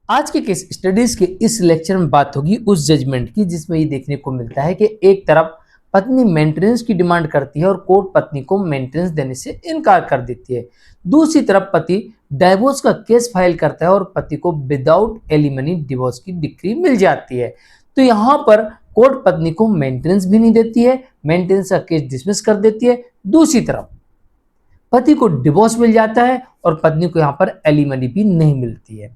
आज के case studies के इस लेक्चर में बात होगी उस जजमेंट की जिसमें ये देखने को मिलता है कि एक तरफ पत्नी मेंटेनेंस की डिमांड करती है और कोर्ट पत्नी को मेंटेनेंस देने से इनकार कर देती है। दूसरी तरफ पति डाइवोर्स का केस फाइल करता है और पति को विदाउट एलिमनी डिवोर्स की डिक्री मिल जाती है। तो यहाँ पर कोर्ट पत्नी को मेंटेनेंस भी नहीं देती है, मेंटेनेंस का केस डिसमिस कर देती है। दूसरी तरफ पति को डिवोर्स मिल जाता है और पत्नी को यहाँ पर एलिमनी भी नहीं मिलती है।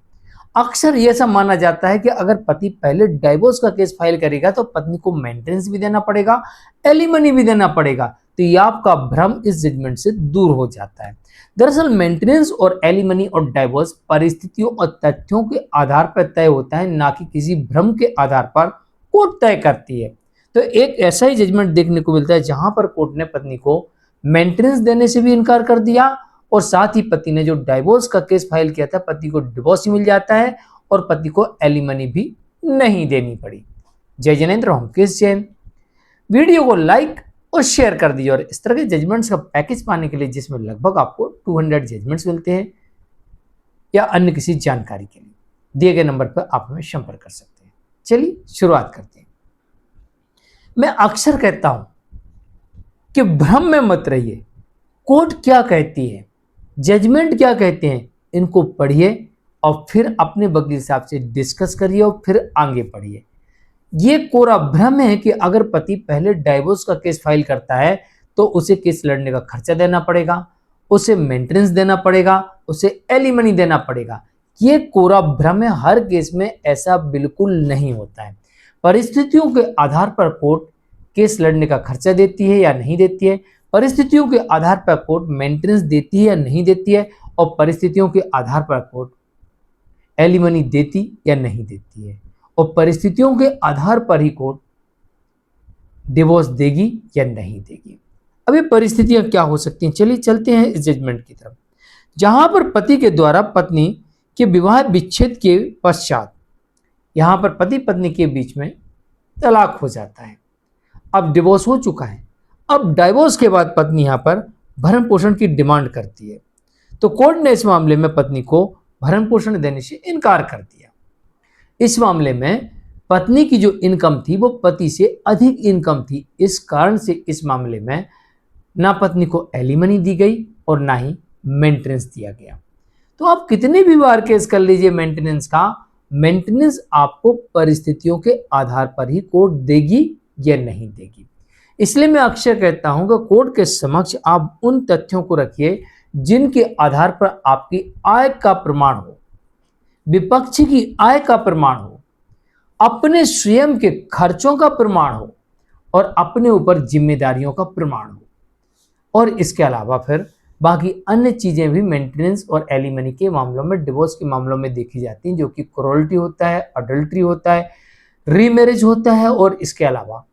अक्सर ये सब माना जाता है कि अगर पति पहले डाइवोर्स का केस फाइल करेगा तो पत्नी को मेंटेनेंस भी देना पड़ेगा, एलिमनी भी देना पड़ेगा। तो ये आपका भ्रम इस जजमेंट से दूर हो जाता है। दरअसल मेंटेनेंस और एलिमनी और डाइवोर्स परिस्थितियों और तथ्यों के आधार पर तय होता है, ना कि किसी भ्रम के आधार पर कोर्ट तय करती है। तो एक ऐसा ही जजमेंट देखने को मिलता है जहां पर कोर्ट ने पत्नी को मेंटेनेंस देने से भी इनकार कर दिया और साथ ही पति ने जो डाइवोर्स का केस फाइल किया था पति को डिवोर्स मिल जाता है और पति को एलिमनी भी नहीं देनी पड़ी। जय जनेन्द्र, हम केस जैन। वीडियो को लाइक और शेयर कर दीजिए और इस तरह के जजमेंट्स का पैकेज पाने के लिए जिसमें लगभग आपको 200 जजमेंट्स मिलते हैं या अन्य किसी जानकारी के लिए दिए गए नंबर पर आप हमें संपर्क कर सकते हैं। चलिए शुरुआत करते हैं। मैं अक्सर कहता हूं कि भ्रम में मत रहिए। कोर्ट क्या कहती है, जजमेंट क्या कहते हैं, इनको पढ़िए और फिर अपने वकील साहब से डिस्कस करिए और फिर आगे पढ़िए। ये कोरा भ्रम है कि अगर पति पहले डाइवोर्स का केस फाइल करता है तो उसे केस लड़ने का खर्चा देना पड़ेगा, उसे मेंटेनेंस देना पड़ेगा, उसे एलिमनी देना पड़ेगा। ये कोरा भ्रम है। हर केस में ऐसा बिल्कुल नहीं होता है। परिस्थितियों के आधार पर कोर्ट केस लड़ने का खर्चा देती है या नहीं देती है, परिस्थितियों के आधार पर कोर्ट मेंटेनेंस देती है या नहीं देती है, और परिस्थितियों के आधार पर कोर्ट एलिमनी देती या नहीं देती है, और परिस्थितियों के आधार पर ही कोर्ट डिवोर्स देगी या नहीं देगी। अब ये परिस्थितियां क्या हो सकती हैं, चलिए चलते हैं इस जजमेंट की तरफ। जहां पर पति के द्वारा पत्नी के विवाह विच्छेद के पश्चात यहां पर पति पत्नी के बीच में तलाक हो जाता है, अब डिवोर्स हो चुका है। अब डाइवोर्स के बाद पत्नी यहां पर भरण पोषण की डिमांड करती है, तो कोर्ट ने इस मामले में पत्नी को भरण पोषण देने से इनकार कर दिया। इस मामले में पत्नी की जो इनकम थी वो पति से अधिक इनकम थी, इस कारण से इस मामले में ना पत्नी को एलिमनी दी गई और ना ही मेंटेनेंस दिया गया। तो आप कितने भी बार केस कर लीजिए मेंटेनेंस का, मेंटेनेंस आपको परिस्थितियों के आधार पर ही कोर्ट देगी या नहीं देगी। इसलिए मैं अक्सर कहता हूं कि कोर्ट के समक्ष आप उन तथ्यों को रखिए जिनके आधार पर आपकी आय का प्रमाण हो, विपक्ष की आय का प्रमाण हो, अपने स्वयं के खर्चों का प्रमाण हो और अपने ऊपर जिम्मेदारियों का प्रमाण हो। और इसके अलावा फिर बाकी अन्य चीजें भी मेंटेनेंस और एलिमनी के मामलों में, डिवोर्स के मामलों में देखी जाती हैं, जो कि क्रूरल्टी होता है, अडल्ट्री होता है, रीमैरिज होता है और इसके अलावा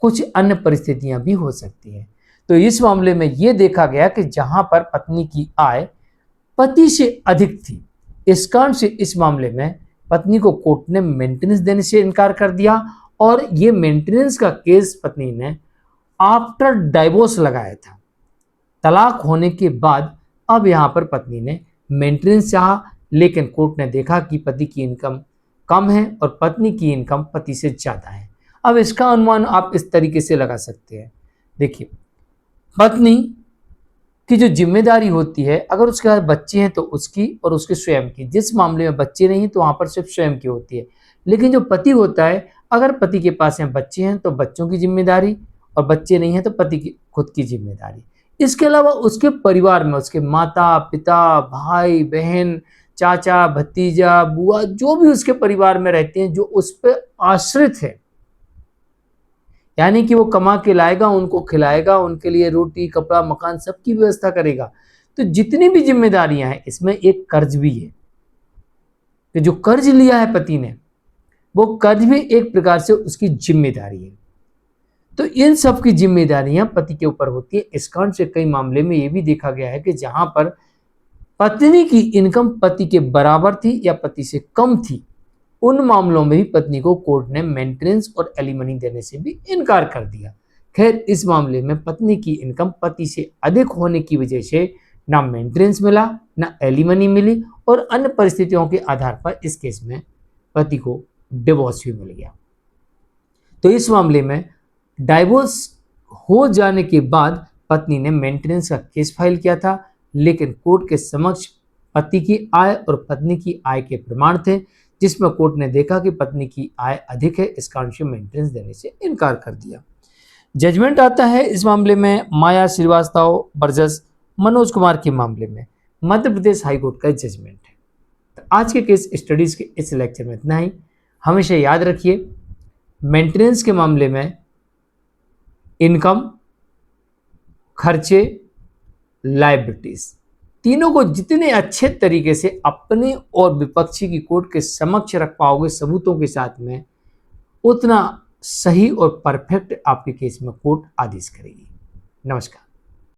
कुछ अन्य परिस्थितियां भी हो सकती हैं। तो इस मामले में यह देखा गया कि जहां पर पत्नी की आय पति से अधिक थी, इस कारण से इस मामले में पत्नी को कोर्ट ने मेंटेनेंस देने से इनकार कर दिया और ये मेंटेनेंस का केस पत्नी ने आफ्टर डाइवोर्स लगाया था। तलाक होने के बाद अब यहां पर पत्नी ने मेंटेनेंस चाहा, लेकिन कोर्ट ने देखा कि पति की इनकम कम है और पत्नी की इनकम पति से ज्यादा है। अब इसका अनुमान आप इस तरीके से लगा सकते हैं। देखिए, पत्नी की जो जिम्मेदारी होती है, अगर उसके पास बच्चे हैं तो उसकी और उसके स्वयं की। जिस मामले में बच्चे नहीं तो वहां पर सिर्फ स्वयं की होती है। लेकिन जो पति होता है, अगर पति के पास में बच्चे हैं तो बच्चों की जिम्मेदारी, और बच्चे नहीं है तो पति की खुद की जिम्मेदारी। इसके अलावा उसके परिवार में उसके माता पिता, भाई बहन, चाचा भतीजा, बुआ, जो भी उसके परिवार में रहते हैं, जो उस पर आश्रित है, यानी कि वो कमा के लाएगा, उनको खिलाएगा, उनके लिए रोटी कपड़ा मकान सबकी व्यवस्था करेगा। तो जितनी भी जिम्मेदारियां हैं, इसमें एक कर्ज भी है कि जो कर्ज लिया है पति ने, वो कर्ज भी एक प्रकार से उसकी जिम्मेदारी है। तो इन सब की जिम्मेदारियां पति के ऊपर होती है। इस कारण से कई मामले में यह भी देखा गया है कि जहां पर पत्नी की इनकम पति के बराबर थी या पति से कम थी, उन मामलों में भी पत्नी को कोर्ट ने मेंटेनेंस और एलिमनी देने से भी इनकार कर दिया। खैर, इस मामले में पत्नी की इनकम पति से अधिक होने की वजह से ना मेंटेनेंस मिला न एलिमनी मिली और अन्य परिस्थितियों के आधार पर इस केस में पति को डिवोर्स भी मिल गया। तो इस मामले में डाइवोर्स हो जाने के बाद पत्नी ने मेंटेनेंस का केस फाइल किया था, लेकिन कोर्ट के समक्ष पति की आय और पत्नी की आय के प्रमाण थे, जिसमें कोर्ट ने देखा कि पत्नी की आय अधिक है, इस कारण से मेंटेनेंस देने से इनकार कर दिया। जजमेंट आता है इस मामले में माया श्रीवास्तव वर्सेस मनोज कुमार के मामले में, मध्य प्रदेश हाईकोर्ट का जजमेंट है। तो आज के केस स्टडीज के इस लेक्चर में इतना ही। हमेशा याद रखिए, मेंटेनेंस के मामले में इनकम, खर्चे, लायबिलिटीज तीनों को जितने अच्छे तरीके से अपने और विपक्षी की कोर्ट के समक्ष रख पाओगे सबूतों के साथ में, उतना सही और परफेक्ट आपके केस में कोर्ट आदेश करेगी। नमस्कार।